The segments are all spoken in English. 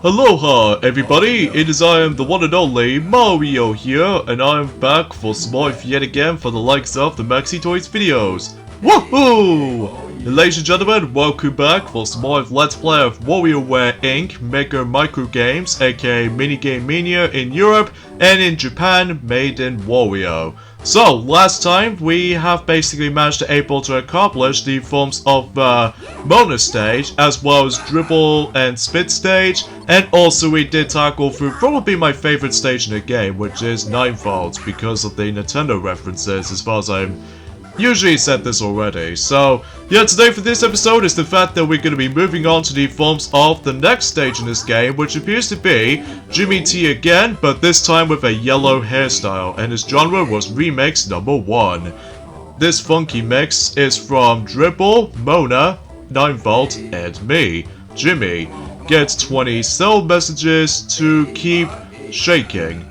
Aloha everybody, it is I am the one and only Mario here, and I am back for some more yet again for the likes of the Maxi Toys videos. Woohoo! And ladies and gentlemen, welcome back for some more Let's Play of WarioWare Inc. Maker Microgames, aka Minigame Mania in Europe, and in Japan, made in Wario. So, last time we have basically managed to accomplish the forms of Mona stage, as well as Dribble and Spit stage, and also we did tackle through probably my favorite stage in the game, which is 9 Volts, because of the Nintendo references, as far as I'm usually said this already. So, yeah, today for this episode is the fact that we're going to be moving on to the forms of the next stage in this game, which appears to be Jimmy T again, but this time with a yellow hairstyle, and his genre was Remix number 1. This funky mix is from Dribble, Mona, 9 Volt, and me, Jimmy. Get 20 cell messages to keep shaking.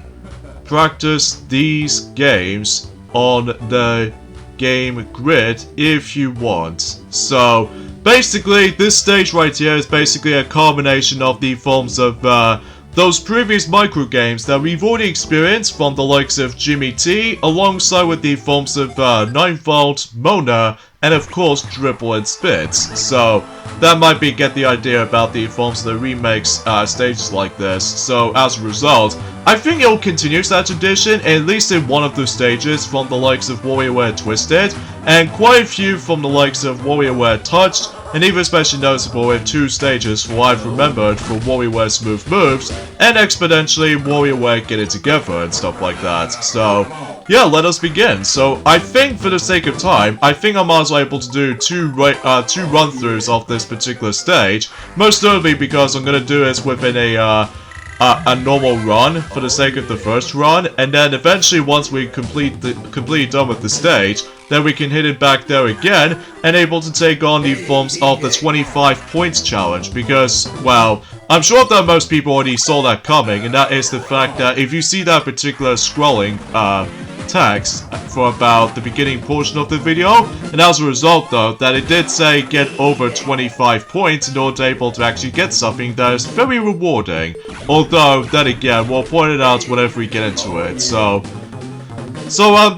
Practice these games on the game grid if you want. So basically this stage right here is basically a combination of the forms of those previous micro games that we've already experienced from the likes of Jimmy T, alongside with the forms of 9 Volt, Mona, and of course Dribble and Spit. So that might be get the idea about the forms of the remakes stages like this. So as a result, I think it'll continue that tradition, at least in one of the stages from the likes of WarioWare Twisted, and quite a few from the likes of WarioWare Touched, and even especially noticeable with 2 stages for what I've remembered for WarioWare Smooth Moves, and exponentially WarioWare Get It Together and stuff like that. So yeah, let us begin. So I think for the sake of time, I think I might as well able to do two run-throughs of this particular stage, most notably because I'm going to do this within a normal run for the sake of the first run, and then eventually once we completely done with the stage, then we can hit it back there again and able to take on the forms of the 25 points challenge, because, well, I'm sure that most people already saw that coming, and that is the fact that if you see that particular scrolling text for about the beginning portion of the video, and as a result though, that it did say get over 25 points in order to able to actually get something that is very rewarding. Although, then again, we'll point it out whenever we get into it, so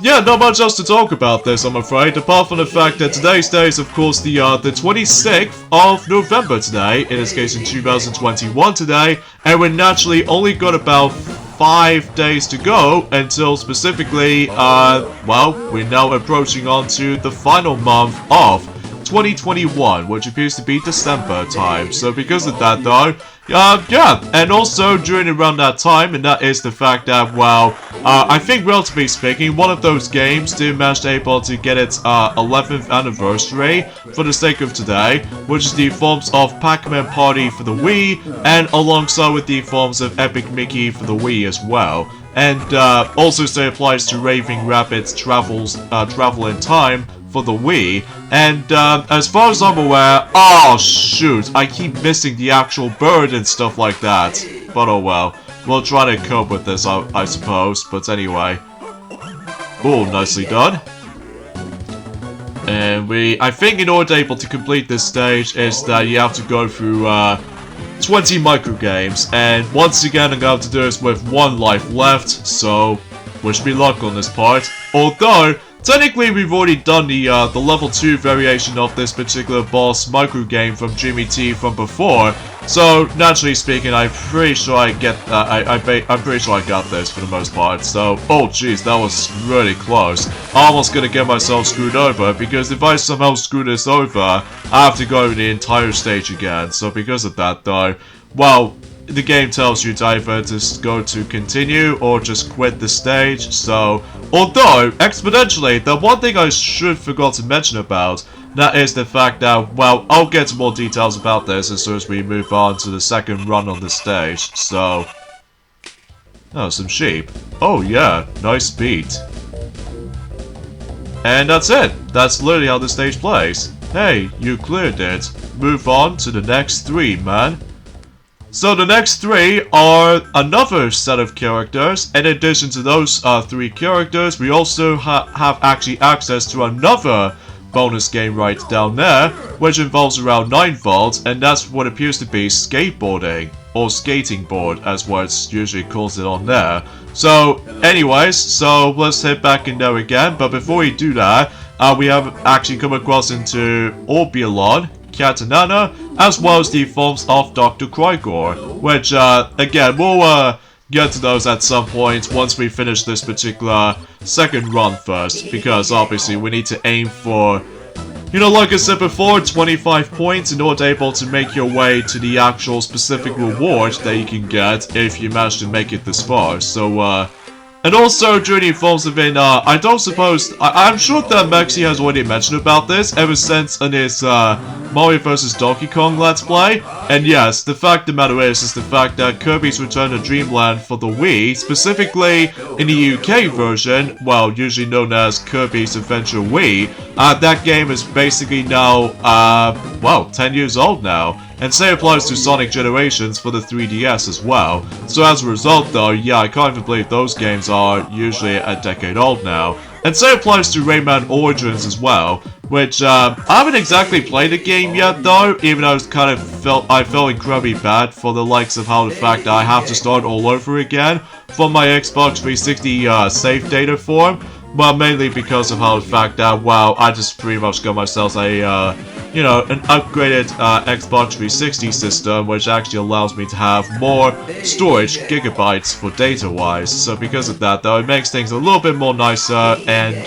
yeah, not much else to talk about this, I'm afraid, apart from the fact that today's day is, of course, the 26th of November today, in this case in 2021 today, and we're naturally only got about 5 days to go until specifically, well, we're now approaching on to the final month of 2021, which appears to be December time. So because of that though, yeah, and also during around that time, and that is the fact that, well, I think relatively speaking, one of those games did manage to able to get its 11th anniversary for the sake of today, which is the forms of Pac-Man Party for the Wii, and alongside with the forms of Epic Mickey for the Wii as well. And also say applies to Raving Rabbit's Travel in Time for the Wii, and as far as I'm aware, oh shoot, I keep missing the actual bird and stuff like that, but oh well, we'll try to cope with this, I suppose, but anyway. Oh, nicely done. And I think in order to able to complete this stage is that you have to go through 20 microgames, and once again I'm going to have to do this with 1 life left, so wish me luck on this part, although technically, we've already done the level 2 variation of this particular boss microgame from Jimmy T from before, so naturally speaking, I'm pretty sure I get I'm pretty sure I got this for the most part. So, oh jeez, that was really close. I'm almost gonna get myself screwed over, because if I somehow screw this over, I have to go over the entire stage again. So because of that, though, well, the game tells you to either just go to continue or just quit the stage. So, although, exponentially, the one thing I should forgot to mention about, that is the fact that, well, I'll get to more details about this as soon as we move on to the second run on the stage, so. Oh, some sheep. Oh yeah, nice beat. And that's it. That's literally how the stage plays. Hey, you cleared it. Move on to the next 3, man. So the next 3 are another set of characters. In addition to those 3 characters, we also have actually access to another bonus game right down there, which involves around 9 volts, and that's what appears to be skateboarding, or skating board, as what it's usually calls it on there. So, anyways, so let's head back in there again, but before we do that, we have actually come across into Obialon, Katanana, as well as the forms of Dr. Crygor, which, again, we'll, get to those at some point once we finish this particular second run first, because obviously we need to aim for, you know, like I said before, 25 points in order able to make your way to the actual specific reward that you can get if you manage to make it this far. So, and also during the forms of in, I don't suppose, I'm sure that Maxi has already mentioned about this ever since in his, Mario vs. Donkey Kong Let's Play. And yes, the fact of the matter is the fact that Kirby's Return to Dreamland for the Wii, specifically in the UK version, well, usually known as Kirby's Adventure Wii, that game is basically now, well, 10 years old now. And same applies to Sonic Generations for the 3DS as well. So as a result though, yeah, I can't even believe those games are usually a decade old now. And same applies to Rayman Origins as well, which I haven't exactly played the game yet though, even though I felt incredibly bad for the likes of how the fact that I have to start all over again from my Xbox 360 save data form. Well, mainly because of how the fact that, well, I just pretty much got myself a, you know, an upgraded Xbox 360 system, which actually allows me to have more storage gigabytes for data-wise. So because of that, though, it makes things a little bit more nicer and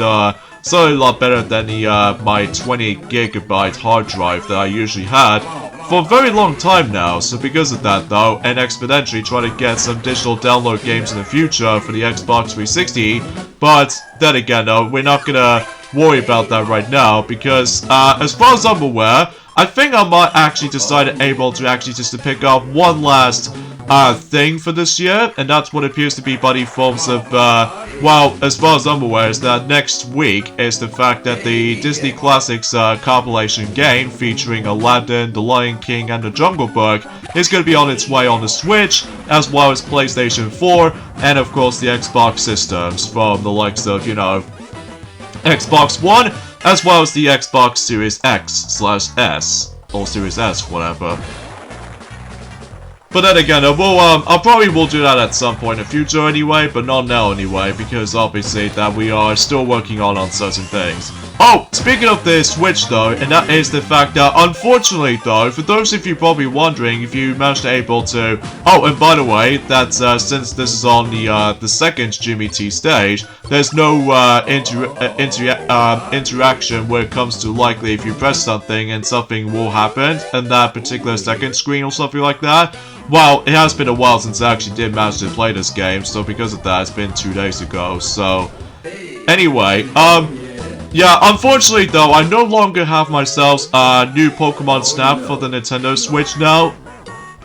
certainly a lot better than the my 20 gigabyte hard drive that I usually had for a very long time now. So because of that though, and exponentially trying to get some digital download games in the future for the Xbox 360, but then again though, we're not gonna worry about that right now, because as far as I'm aware, I think I might actually decide able to actually just to pick up one last thing for this year, and that's what appears to be by the forms of, well, as far as I'm aware, is that next week is the fact that the Disney Classics compilation game featuring Aladdin, The Lion King, and The Jungle Book is going to be on its way on the Switch, as well as PlayStation 4, and of course the Xbox systems from the likes of, you know, Xbox One, as well as the Xbox Series X/S, or Series S, whatever. But then again, I probably will do that at some point in the future anyway, but not now anyway, because obviously that we are still working on certain things. Oh, speaking of the Switch though, and that is the fact that unfortunately though, for those of you probably wondering if you managed to able to, oh, and by the way, that since this is on the second Jimmy T stage, there's no interaction where it comes to likely if you press something and something will happen in that particular second screen or something like that. Well, it has been a while since I actually did manage to play this game, so because of that, it's been 2 days ago, so... Anyway, yeah, unfortunately though, I no longer have myself a new Pokemon Snap for the Nintendo Switch now.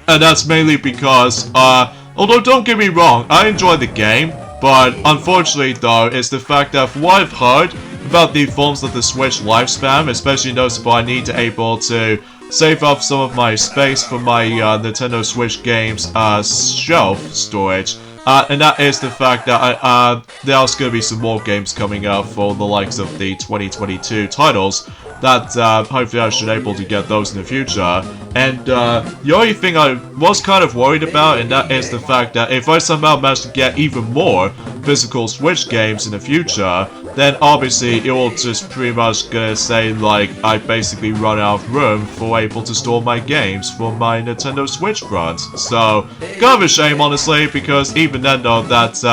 And that's mainly because, although don't get me wrong, I enjoy the game, but unfortunately though, it's the fact that from what I've heard about the forms of the Switch lifespan, especially noticeable I need to able to save up some of my space for my Nintendo Switch games shelf storage, and that is the fact that there's going to be some more games coming out for the likes of the 2022 titles that hopefully I should be able to get those in the future. And the only thing I was kind of worried about, and that is the fact that if I somehow manage to get even more physical Switch games in the future, then obviously it will just pretty much gonna say like I basically run out of room for able to store my games for my Nintendo Switch front. So kind of a shame honestly, because even then though that's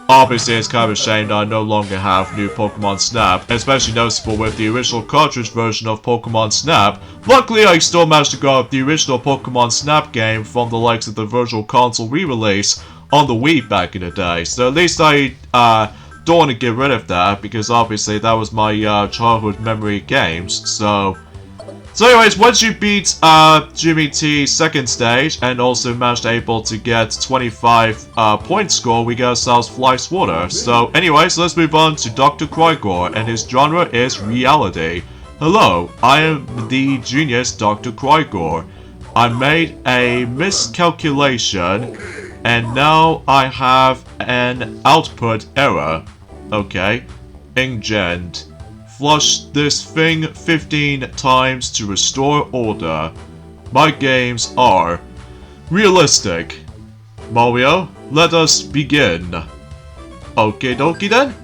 obviously it's kind of a shame that I no longer have new Pokemon Snap, especially noticeable with the original cartridge version of Pokemon Snap. Luckily I still managed to grab the original Pokemon Snap game from the likes of the Virtual Console re-release on the Wii back in the day, so at least I don't want to get rid of that, because obviously that was my childhood memory games. So anyways, once you beat Jimmy T's second stage and also managed able to get 25 point score, we get ourselves Fly Swatter. So anyways, let's move on to Dr. Croigor, and his genre is reality. Hello, I am the genius Dr. Croigor. I made a miscalculation and now I have an output error. Okay. Ingent. Flush this thing 15 times to restore order. My games are realistic. Mario, let us begin. Okie dokie then.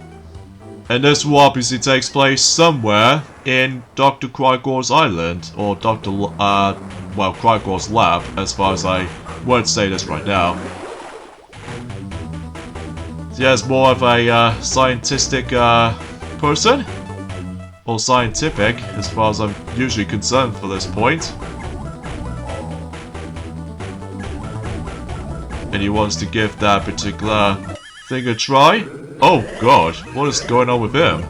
And this will obviously takes place somewhere in Dr. Croigor's island, or Croigor's lab, as far as I would say this right now. So yeah, it's more of a scientific person, or scientific, as far as I'm usually concerned for this point. And he wants to give that particular thing a try. Oh god, what is going on with him?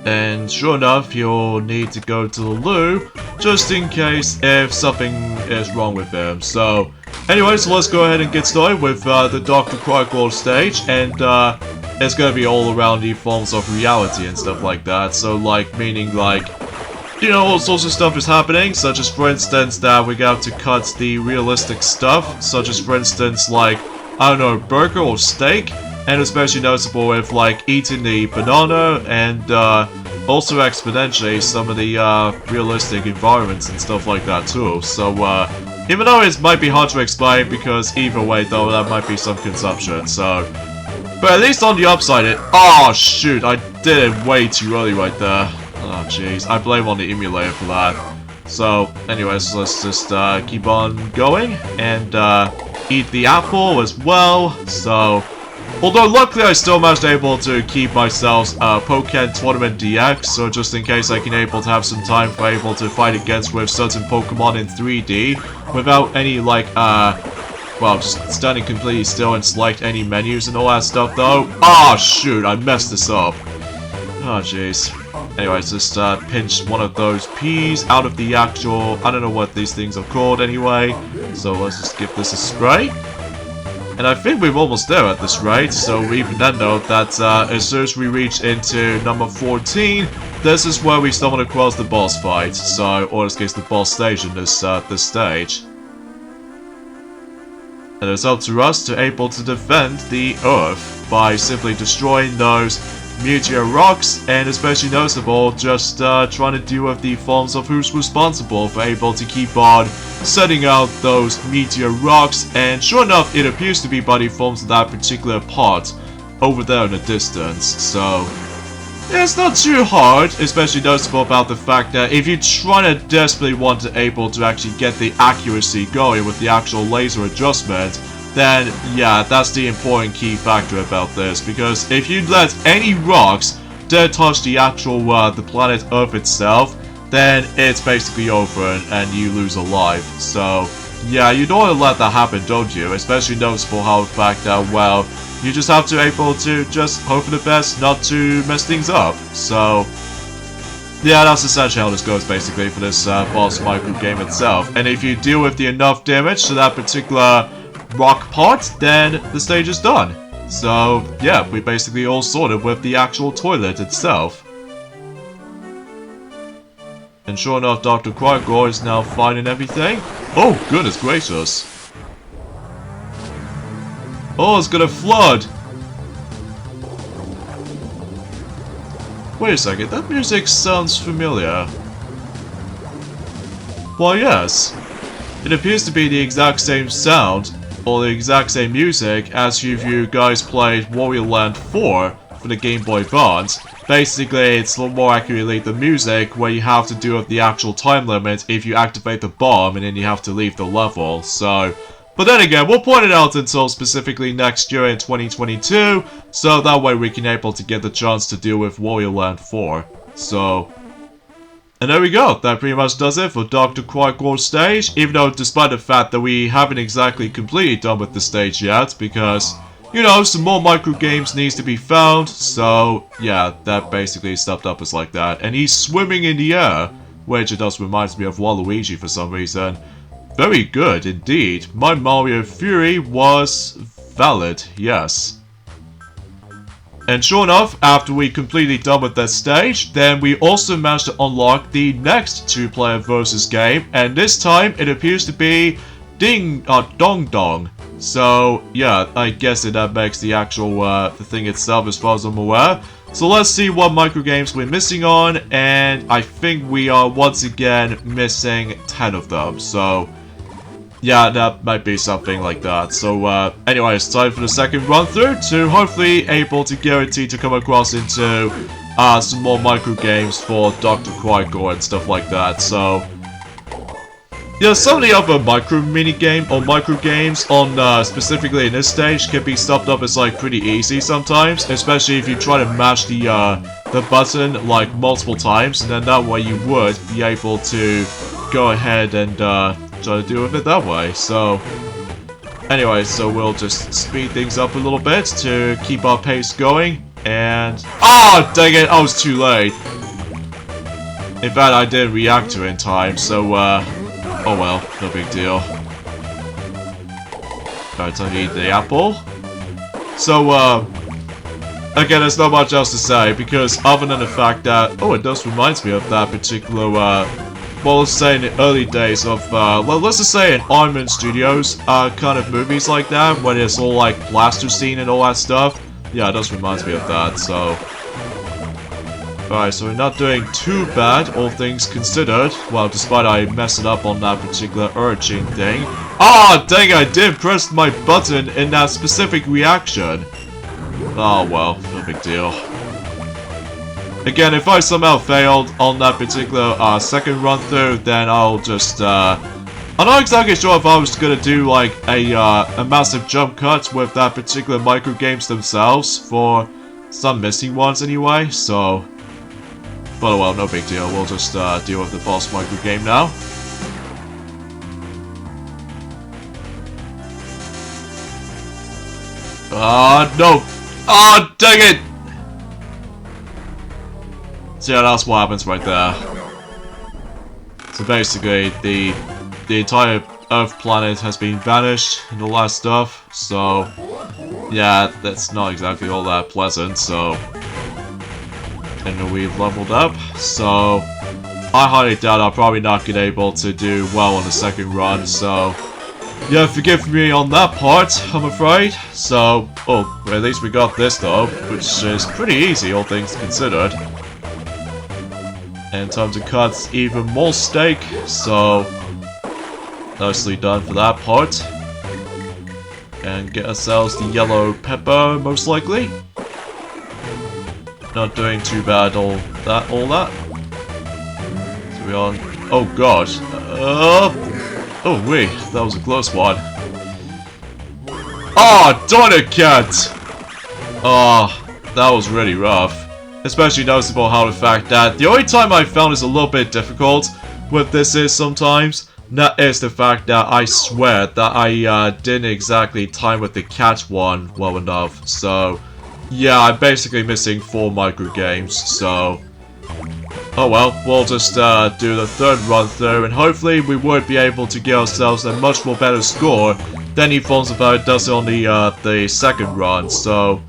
And sure enough, you'll need to go to the loo, just in case if something is wrong with him. So, anyways, let's go ahead and get started with the Dr. Crygor stage, and it's gonna be all around the forms of reality and stuff like that. So, like, meaning like, you know, all sorts of stuff is happening, such as, for instance, that we got to cut the realistic stuff, such as, for instance, like, I don't know, burger or steak. And especially noticeable with, like, eating the banana and also exponentially some of the realistic environments and stuff like that too. So, even though it might be hard to explain, because either way though, that might be some consumption, so... But at least on the upside it... Oh shoot, I did it way too early right there. Oh jeez, I blame on the emulator for that. So, anyways, let's just keep on going and eat the apple as well, so... Although luckily I still managed able to keep myself Pokken Tournament DX, so just in case I can able to have some time for able to fight against with certain Pokemon in 3D without any like well, just standing completely still and select any menus and all that stuff though. Ah, shoot, I messed this up. Oh jeez. Anyways, just pinch one of those peas out of the actual, I don't know what these things are called anyway, so let's just give this a spray. And I think we're almost there at this rate, so even then note that as soon as we reach into number 14, this is where we stumble across the boss fight, so, or in this case the boss stage in this, this stage. And it's up to us to able to defend the Earth by simply destroying those meteor rocks, and especially noticeable, just trying to deal with the forms of who's responsible for able to keep on setting out those meteor rocks, and sure enough, it appears to be by the forms of that particular part over there in the distance, so yeah, it's not too hard, especially noticeable about the fact that if you're trying to desperately want to able to actually get the accuracy going with the actual laser adjustment, then yeah, that's the important key factor about this, because if you let any rocks dare touch the actual the planet Earth itself, then it's basically over and you lose a life. So yeah, you don't want to let that happen, don't you? Especially noticeable how the fact that, well, you just have to able to just hope for the best not to mess things up. So yeah, that's essentially how this goes basically for this boss micro game itself. And if you deal with the enough damage to that particular rock part, then the stage is done. So yeah, we basically all sorted with the actual toilet itself. And sure enough, Dr. Croigor is now fine and everything. Oh, goodness gracious. Oh, it's gonna flood. Wait a second, that music sounds familiar. Why yes, it appears to be the exact same sound, or the exact same music as if you guys played WarioWare 4 for the Game Boy Advance. Basically, it's more accurately the music where you have to do with the actual time limit if you activate the bomb and then you have to leave the level, so... But then again, we'll point it out until specifically next year in 2022, so that way we can able to get the chance to deal with WarioWare 4. So... And there we go, that pretty much does it for Dr. Croigor's stage, even though despite the fact that we haven't exactly completely done with the stage yet, because, you know, some more micro games needs to be found, so yeah, that basically stepped up as like that. And he's swimming in the air, which it does reminds me of Waluigi for some reason. Very good indeed. My Mario Fury was valid, yes. And sure enough, after we completely done with that stage, then we also managed to unlock the next 2-player versus game, and this time it appears to be Dong Dong. So yeah, I guess that makes the actual the thing itself as far as I'm aware. So let's see what microgames we're missing on, and I think we are once again missing 10 of them. So yeah, that might be something like that. So anyway, it's time for the second run through to hopefully able to guarantee to come across into some more micro games for Dr. Croigor and stuff like that. So yeah, some of the other micro minigame or micro games on specifically in this stage can be stuffed up as like pretty easy sometimes, especially if you try to mash the button like multiple times, and then that way you would be able to go ahead and try to deal with it that way. So anyway, so we'll just speed things up a little bit to keep our pace going. And dang it, I was too late. In fact, I didn't react to it in time, so oh well, no big deal. Alright, I need the apple. So again, there's not much else to say, because other than the fact that it does remind me of that particular well, let's say in the early days of, well, let's just say in Armand Studios, kind of movies like that, when it's all like blaster scene and all that stuff. Yeah, it does remind me of that, so. Alright, so we're not doing too bad, all things considered. Well, despite I messed it up on that particular urging thing. Dang, I did press my button in that specific reaction. Oh well, no big deal. Again, if I somehow failed on that particular second run through, then I'll just I'm not exactly sure if I was gonna do like a massive jump cut with that particular micro games themselves for some missing ones anyway. So, but oh well, no big deal. We'll just deal with the boss micro game now. No! Dang it! So yeah, that's what happens right there. So basically, the entire Earth planet has been vanished and all that stuff. So yeah, that's not exactly all that pleasant. So, and we've leveled up. So I highly doubt I'm probably not gonna be able to do well on the second run. So yeah, forgive me on that part, I'm afraid. So, at least we got this though, which is pretty easy, all things considered. And time to cut even more steak, so nicely done for that part. And get ourselves the yellow pepper, most likely. Not doing too bad, all that. So we're on. Oh gosh. Oh wait, that was a close one. Darn it, cat! That was really rough. Especially noticeable how the fact that the only time I found is a little bit difficult with this is sometimes, that is the fact that I swear that I didn't exactly time with the cat one well enough. So yeah, I'm basically missing 4 micro games, so oh well, we'll just do the third run through, and hopefully we would be able to get ourselves a much more better score than he falls about does on the second run. So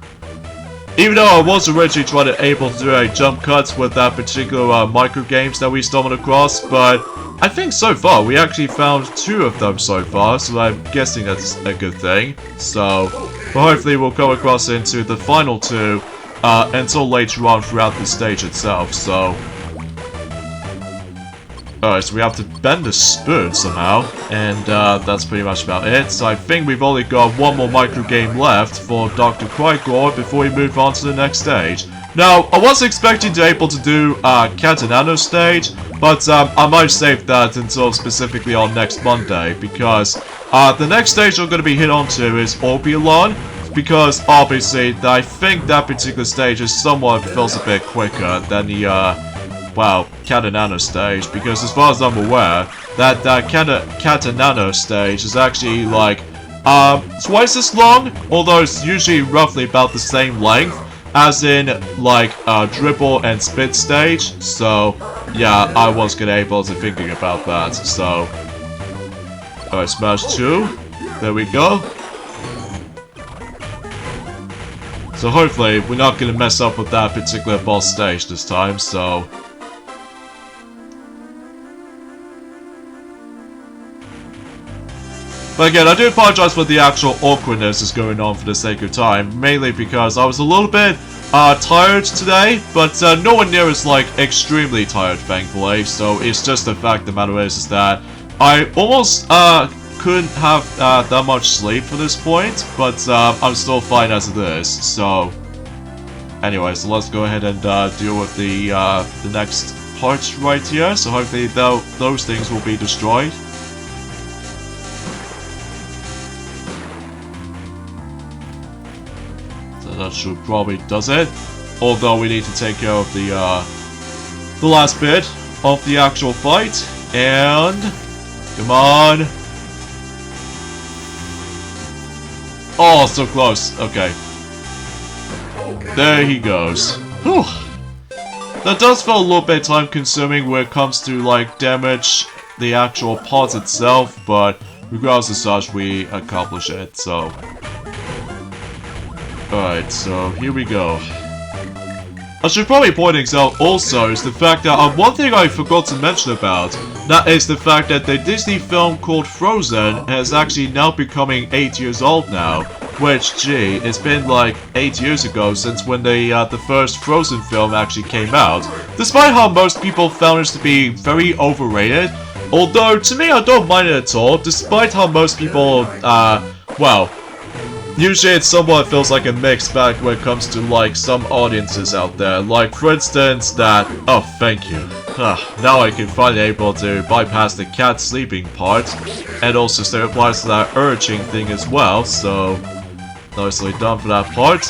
even though I was originally trying to able to do a jump cut with that particular micro games that we stumbled across, but I think so far we actually found 2 of them so far, so I'm guessing that's a good thing. So but hopefully we'll come across into the final 2 until later on throughout the stage itself. So alright, so we have to bend the spoon somehow, and that's pretty much about it. So I think we've only got 1 more micro game left for Dr. Crygor before we move on to the next stage. Now, I was expecting to be able to do Cat and Nano stage, but I might save that until specifically on next Monday, because the next stage I'm going to be hit onto is Obialon, because obviously I think that particular stage is somewhat feels a bit quicker than the well, Cat and Nano stage, because as far as I'm aware, that Cat and Nano stage is actually like twice as long, although it's usually roughly about the same length as in like dribble and spit stage. So yeah, I was gonna able to thinking about that. So alright, smash 2. There we go. So hopefully we're not gonna mess up with that particular boss stage this time, so... But again, I do apologize for the actual awkwardness that's going on for the sake of time, mainly because I was a little bit tired today, but no one near is like extremely tired, thankfully, so it's just the fact of the matter is that I almost couldn't have that much sleep for this point, but I'm still fine as it is, so... Anyway, so let's go ahead and deal with the next part right here, so hopefully those things will be destroyed. That should probably does it. Although we need to take care of the last bit of the actual fight. And come on. Oh, so close. Okay. There he goes. Whew. That does feel a little bit time consuming when it comes to like damage the actual pot itself, but regardless of such, we accomplish it. So. Alright, so here we go. I should probably point things out also is the fact that one thing I forgot to mention about, that is the fact that the Disney film called Frozen is actually now becoming 8 years old now. Which, gee, it's been like 8 years ago since when the first Frozen film actually came out. Despite how most people found it to be very overrated, although to me I don't mind it at all, despite how most people, well... Usually it somewhat feels like a mixed bag when it comes to like some audiences out there. Like for instance that... Oh, thank you. Now I can finally able to bypass the cat sleeping part. And also still applies to that urging thing as well, so... Nicely done for that part.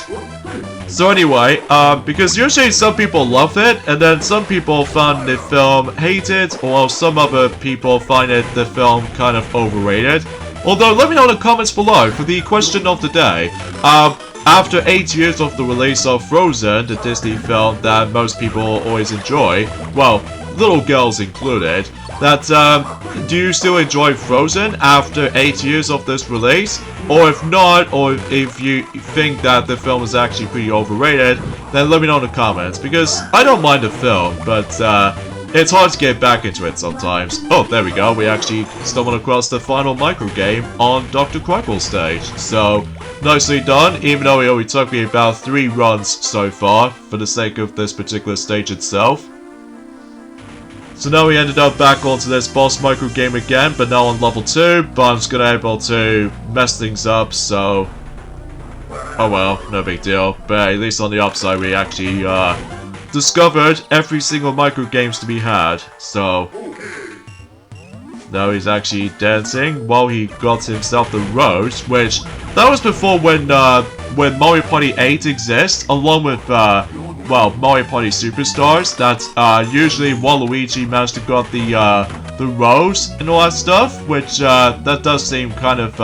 So anyway, because usually some people love it, and then some people found the film hated, while some other people find the film kind of overrated. Although, let me know in the comments below for the question of the day. After 8 years of the release of Frozen, the Disney film that most people always enjoy, well, little girls included, that, do you still enjoy Frozen after 8 years of this release? Or if not, or if you think that the film is actually pretty overrated, then let me know in the comments, because I don't mind the film, but, it's hard to get back into it sometimes. Oh, there we go. We actually stumbled across the final microgame on Dr. Croigor's stage. So, nicely done, even though it only took me about 3 runs so far, for the sake of this particular stage itself. So now we ended up back onto this boss microgame again, but now on level 2, but I'm just gonna be able to mess things up, so... Oh well, no big deal. But at least on the upside, we actually, discovered every single microgames to be had, so now he's actually dancing while he got himself the rose, which that was before when Mario Party 8 exists, along with well, Mario Party Superstars, that usually Waluigi managed to got the rose and all that stuff, which that does seem kind of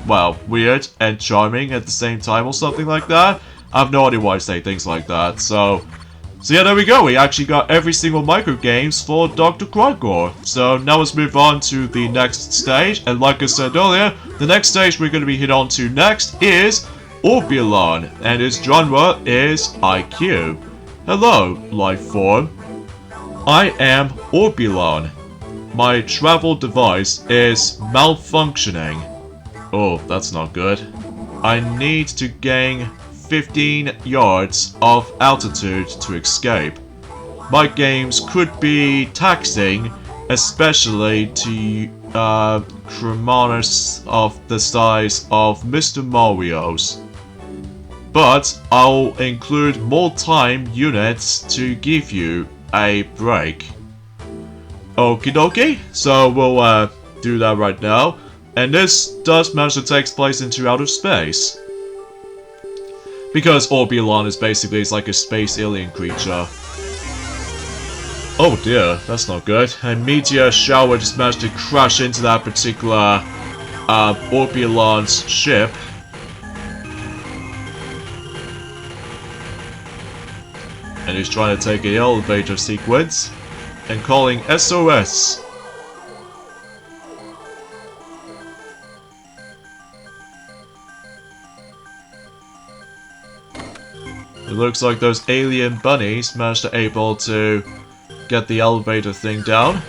well, weird and charming at the same time or something like that. I have no idea why I say things like that, so yeah, there we go. We actually got every single microgames for Dr. Croigor. So now let's move on to the next stage. And like I said earlier, the next stage we're going to be hit on to next is Obialon. And its genre is IQ. Hello, life form. I am Orbulon. My travel device is malfunctioning. Oh, that's not good. I need to gain 15 yards of altitude to escape. My games could be taxing, especially to criminals of the size of Mr. Mario's. But I'll include more time units to give you a break. Okie dokie, so we'll do that right now. And this does manage to take place into outer space. Because Orbulon is basically like a space alien creature. Oh dear, that's not good. A meteor shower just managed to crash into that particular Orbulon's ship. And he's trying to take an elevator sequence and calling SOS. It looks like those alien bunnies managed to able to get the elevator thing down.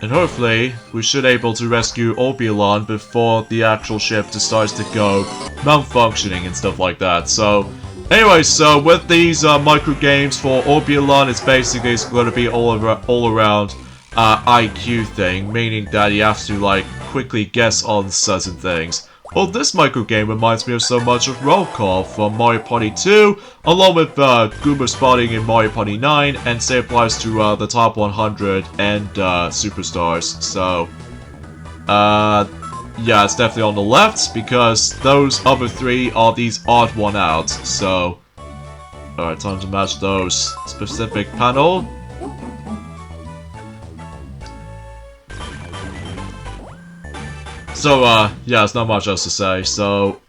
And hopefully, we should able to rescue Obialon before the actual ship decides to go malfunctioning and stuff like that. So, anyway, so with these micro games for Orbulon, it's basically going to be all around IQ thing, meaning that you have to like quickly guess on certain things. Well, this micro game reminds me of so much of Roll Call from Mario Party 2, along with Goober spotting in Mario Party 9, and say applies to the top 100 and Superstars. So, yeah, it's definitely on the left, because those other three are these odd one out, so... Alright, time to match those specific panel. So, yeah, there's not much else to say. So,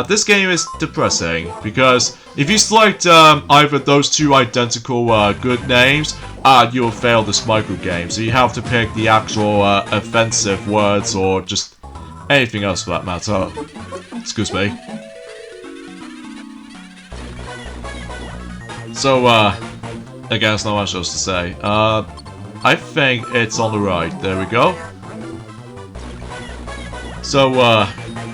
this game is depressing, because if you select either those two identical good names, you'll fail this micro game. So you have to pick the actual offensive words, or just anything else for that matter. Excuse me. So, again, there's not much else to say. I think it's on the right. There we go. So,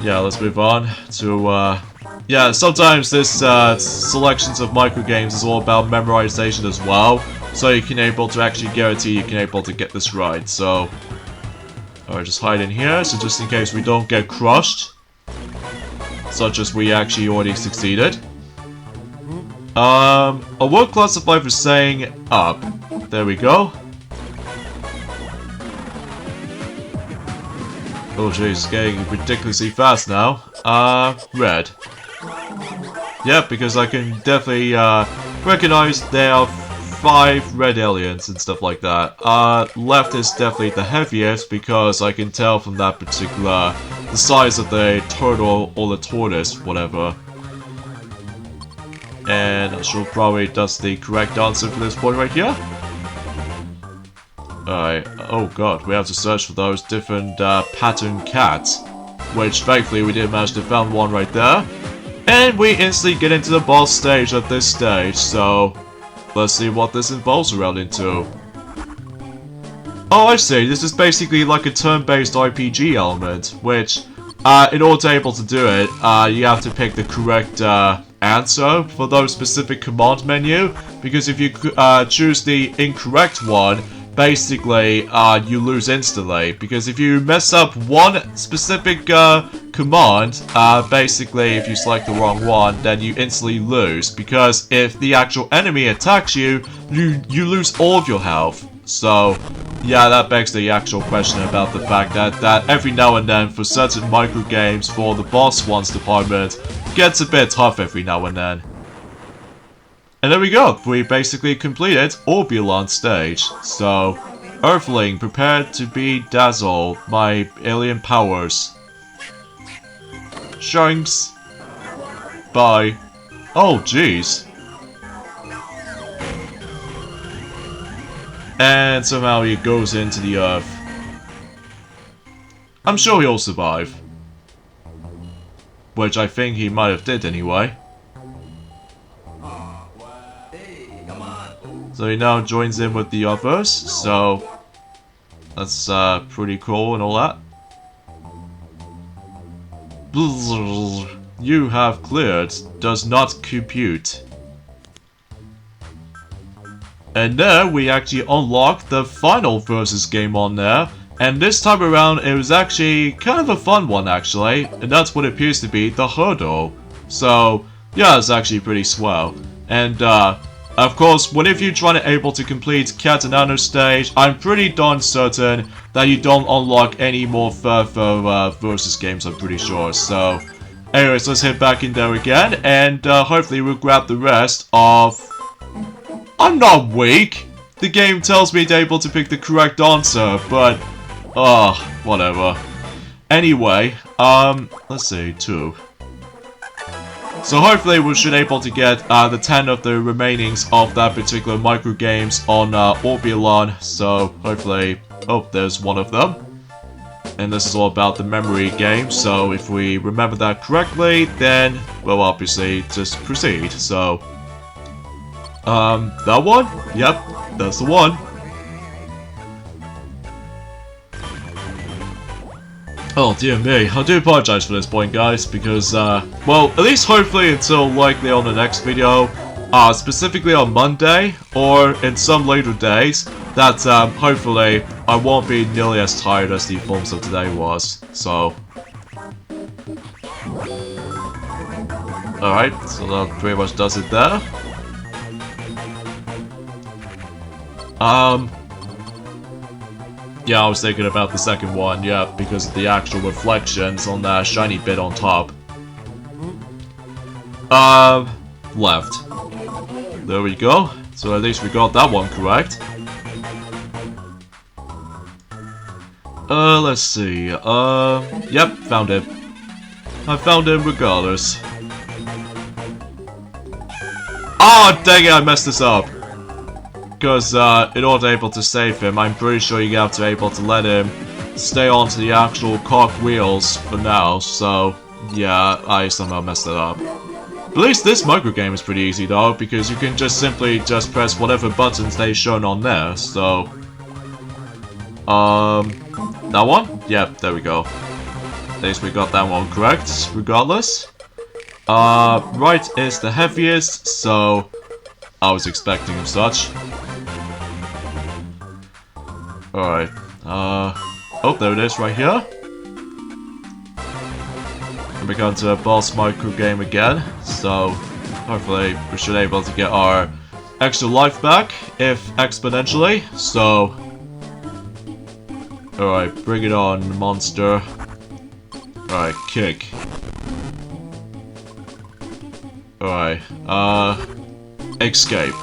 yeah, let's move on to, yeah, sometimes this, selections of microgames is all about memorization as well, so you can able to actually guarantee you can able to get this right, so... Alright, just hide in here, so just in case we don't get crushed, such as we actually already succeeded. I will classify for saying up. There we go. Oh jeez, it's getting ridiculously fast now. Red. Yep, because I can definitely, recognize there are 5 red aliens and stuff like that. Left is definitely the heaviest because I can tell from that particular, the size of the turtle or the tortoise, whatever. And I'm sure probably that's the correct answer for this point right here. Alright, oh god, we have to search for those different pattern cats, which thankfully we did manage to find one right there. And we instantly get into the boss stage at this stage, so let's see what this involves around into. Oh, I see, this is basically like a turn-based RPG element, which, in order to be able to do it, you have to pick the correct answer for those specific command menu, because if you choose the incorrect one, basically, you lose instantly, because if you mess up one specific command, basically if you select the wrong one, then you instantly lose, because if the actual enemy attacks you, you lose all of your health. So, yeah, that begs the actual question about the fact that every now and then, for certain micro games for the boss ones department, gets a bit tough every now and then. And there we go, we basically completed Orbulon stage. So, Earthling, prepare to be dazzled by alien powers. Shanks. Bye. Oh, jeez. And somehow he goes into the earth. I'm sure he'll survive. Which I think he might have did anyway. So he now joins in with the others, so that's pretty cool and all that. You have cleared, does not compute. And there we actually unlocked the final versus game on there, and this time around it was actually kind of a fun one actually, and that's what it appears to be, the hurdle. So yeah, it's actually pretty swell. And of course, whenever you're trying to able to complete Cat and Nano stage, I'm pretty darn certain that you don't unlock any more further versus games, I'm pretty sure. So, anyways, let's head back in there again, and hopefully we'll grab the rest of... I'm not weak! The game tells me to able to pick the correct answer, but... whatever. Anyway, let's see, 2. So hopefully we should able to get the 10 of the remainings of that particular micro games on Orbulon. So hopefully, oh, there's one of them. And this is all about the memory game, so if we remember that correctly, then, well, obviously, just proceed. So, that one? Yep, that's the one. Oh dear me, I do apologize for this point, guys, because, well, at least hopefully until likely on the next video, specifically on Monday, or in some later days, that, hopefully, I won't be nearly as tired as the forms of today was, so... Alright, so that pretty much does it there. Yeah, I was thinking about the second one, yeah, because of the actual reflections on that shiny bit on top. Left. There we go. So at least we got that one correct. Let's see. Yep, found it. I found him regardless. Ah, dang it, I messed this up. Because, in order to able to save him, I'm pretty sure you have to be able to let him stay onto the actual cog wheels for now, so, yeah, I somehow messed it up. At least this micro game is pretty easy though, because you can just simply just press whatever buttons they've shown on there, so... that one? Yep, there we go. At least we got that one correct, regardless. Right is the heaviest, so... I was expecting as such. Alright, oh, there it is right here. And we got to a boss micro game again, so hopefully we should be able to get our extra life back, if exponentially, so... Alright, bring it on, monster. Alright, kick. Alright, escape.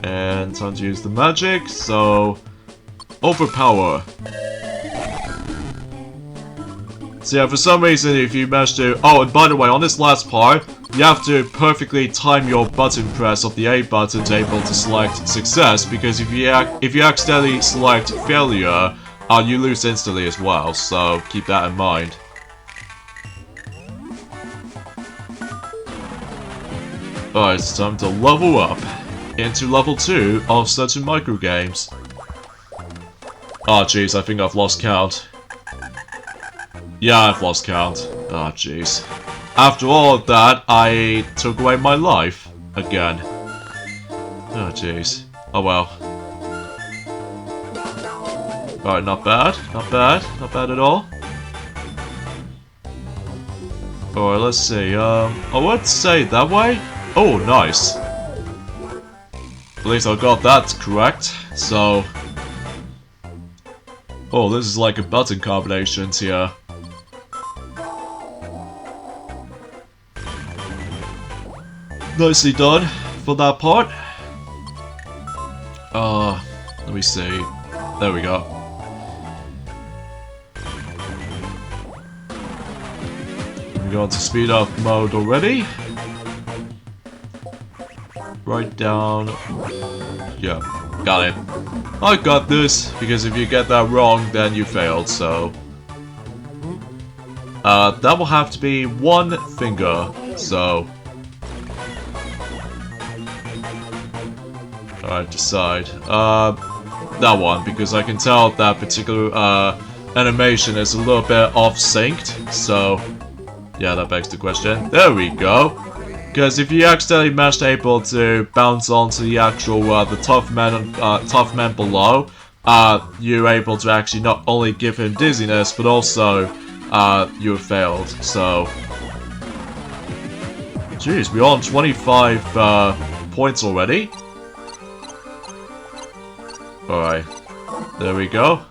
And time to use the magic, so... Overpower. So yeah, for some reason, if you manage to... Oh, and by the way, on this last part, you have to perfectly time your button press of the A button to able to select success, because if you accidentally select failure, you lose instantly as well, so keep that in mind. Alright, it's time to level up into level 2 of certain micro games. Oh jeez, I think I've lost count. Yeah, I've lost count. Oh jeez. After all of that, I took away my life again. Oh jeez. Oh well. Alright, not bad, not bad, not bad at all. Alright, let's see, I would say that way. Oh, nice. At least I got that correct, so... Oh, this is like a button combinations here. Nicely done for that part. Let me see. There we go. We got to speed up mode already. Right down. Yeah, got it. I got this, because if you get that wrong, then you failed, so... that will have to be one finger, so... Alright, decide. That one, because I can tell that particular, animation is a little bit off-synced, so... Yeah, that begs the question. There we go! Because if you accidentally manage able to bounce onto the actual, the tough man below, you're able to actually not only give him dizziness, but also, you have failed, so... Jeez, we're on 25, points already? Alright, there we go.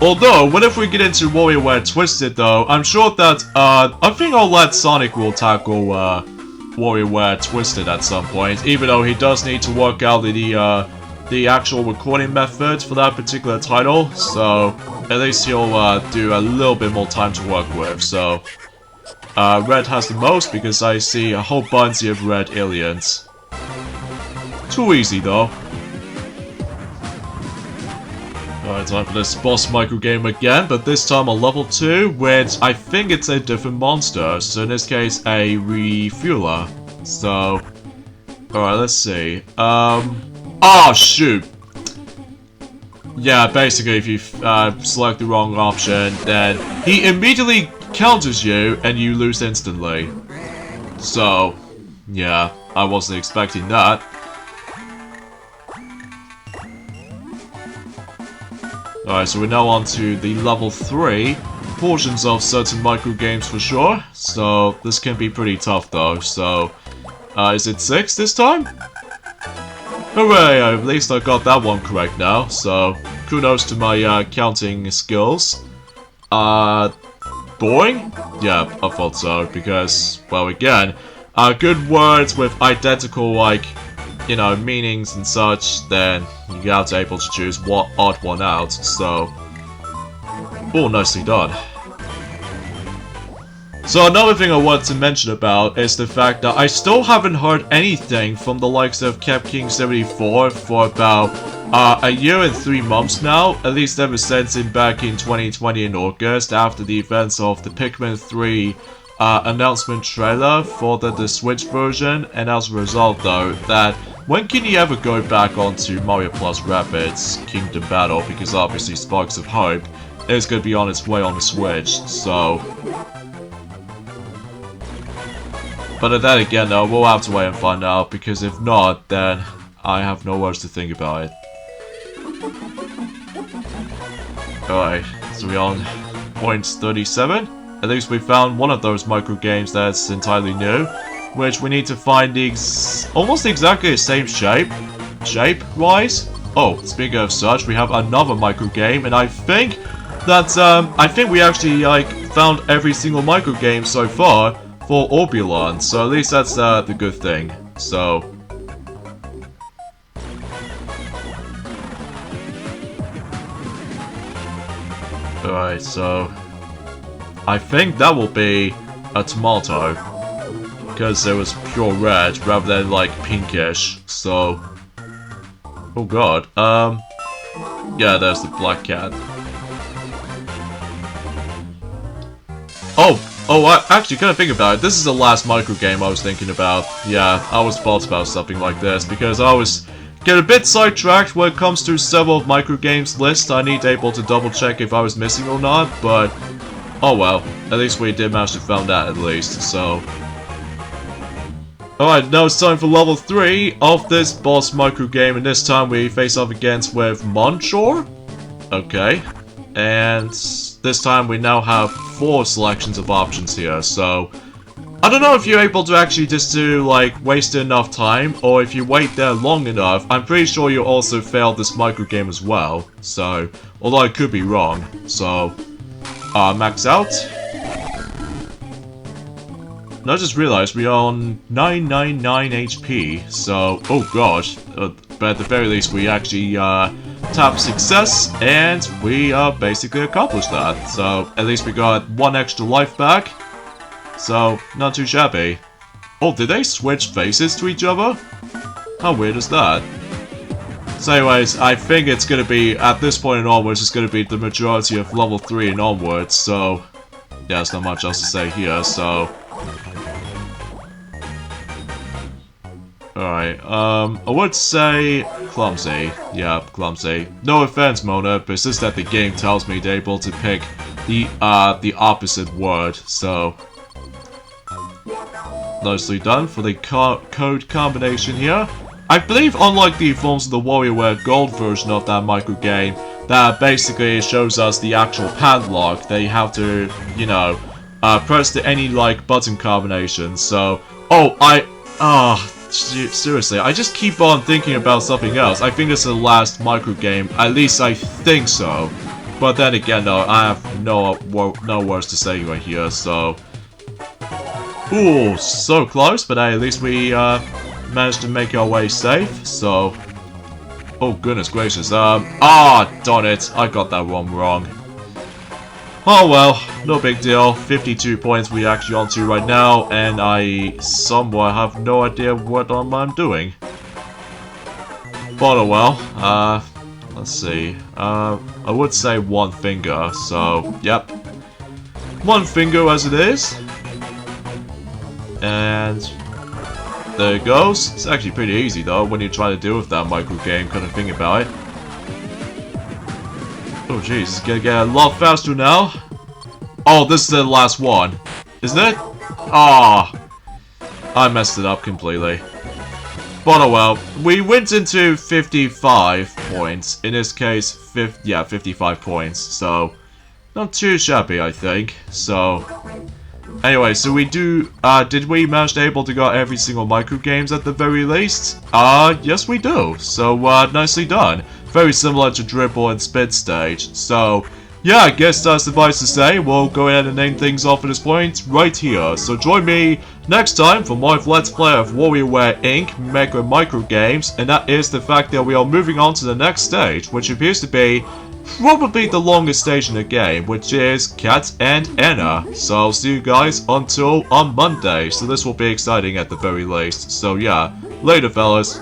Although, whenever we get into WarioWare Twisted though, I'm sure that, I think I'll let Sonic will tackle, WarioWare Twisted at some point, even though he does need to work out the actual recording method for that particular title, so at least he'll do a little bit more time to work with, so Red has the most because I see a whole bunch of red aliens. Too easy though. Alright, time for this boss microgame again, but this time on level 2, which I think it's a different monster. So in this case, a refueler. So, alright, let's see. Oh shoot! Yeah, basically if you select the wrong option, then he immediately counters you and you lose instantly. So, yeah, I wasn't expecting that. Alright, so we're now on to the level 3 portions of certain microgames for sure. So, this can be pretty tough though. So, is it 6 this time? Hooray, at least I got that one correct now. So, kudos to my counting skills. Boring? Yeah, I thought so, because, well, again, good words with identical, like, you know, meanings and such, then you got able to choose what odd one out, so... Oh, nicely done. So another thing I wanted to mention about is the fact that I still haven't heard anything from the likes of CapKing74 for about a year and 3 months now, at least ever since back in 2020 in August, after the events of the Pikmin 3 announcement trailer for the Switch version, and as a result though, that when can you ever go back onto Mario Plus Rabbids Kingdom Battle, because obviously Sparks of Hope is going to be on its way on the Switch, so... But then again though, we'll have to wait and find out, because if not, then I have no words to think about it. Alright, so we're on point 37. At least we found one of those micro games that's entirely new, which we need to find the almost exactly the same shape-wise. Oh, speaking of such, we have another micro game, and I think that I think we actually like found every single micro game so far for Orbulon, so at least that's the good thing. So. Alright, so I think that will be a tomato, because it was pure red rather than like pinkish, so... Oh god, yeah, there's the black cat. Oh, actually, kind of think about it, this is the last micro game I was thinking about. Yeah, I was thought about something like this, because I was get a bit sidetracked when it comes to several micro games lists. I need able to double check if I was missing or not, but oh well, at least we did manage to find that at least, so... Alright, now it's time for level 3 of this boss micro game, and this time we face off against with Monchor? Okay. And this time we now have 4 selections of options here, so... I don't know if you're able to actually just do, like, waste enough time, or if you wait there long enough. I'm pretty sure you also failed this micro game as well, so... Although I could be wrong, so... max out. And I just realized we are on 999 HP, so, oh gosh, but at the very least we actually tap success, and we basically accomplished that. So, at least we got 1 extra life back, so, not too shabby. Oh, did they switch faces to each other? How weird is that? So anyways, I think it's gonna be, at this point and onwards, it's gonna be the majority of level 3 and onwards, so... Yeah, there's not much else to say here, so... Alright, I would say clumsy. Yeah, clumsy. No offense, Mona, but it's just that the game tells me they're able to pick the opposite word, so... Nicely done for the code combination here. I believe, unlike the forms of the WarioWare Gold version of that micro game, that basically shows us the actual padlock, they have to, you know, press any, like, button combination, so... Oh, seriously, I just keep on thinking about something else. I think it's the last micro game, at least I think so. But then again, though, I have no words to say right here, so... Ooh, so close, but at least we, managed to make our way safe, so... Oh, goodness gracious, darn it, I got that one wrong. Oh well, no big deal, 52 points we actually onto right now, and I somewhat have no idea what I'm doing. But oh well, let's see. I would say one finger, so, yep. One finger as it is. And there it goes. It's actually pretty easy though when you try to deal with that micro game kind of thing about it. Oh jeez, it's gonna get a lot faster now. Oh, this is the last one, isn't it? Ah, I messed it up completely. But oh well, we went into 55 points. In this case, 55 points. So, not too shabby, I think. So, anyway, so we did we manage to able to get every single micro games at the very least? Yes we do. So, nicely done. Very similar to Dribble and Spit Stage. So, yeah, I guess that's suffice to say. We'll go ahead and name things off at this point right here. So join me next time for more of Let's Play of WarioWare Inc. Mega Micro Games, and that is the fact that we are moving on to the next stage, which appears to be probably the longest stage in the game, which is Cat and Anna. So I'll see you guys until on Monday. So this will be exciting at the very least. So yeah, later fellas.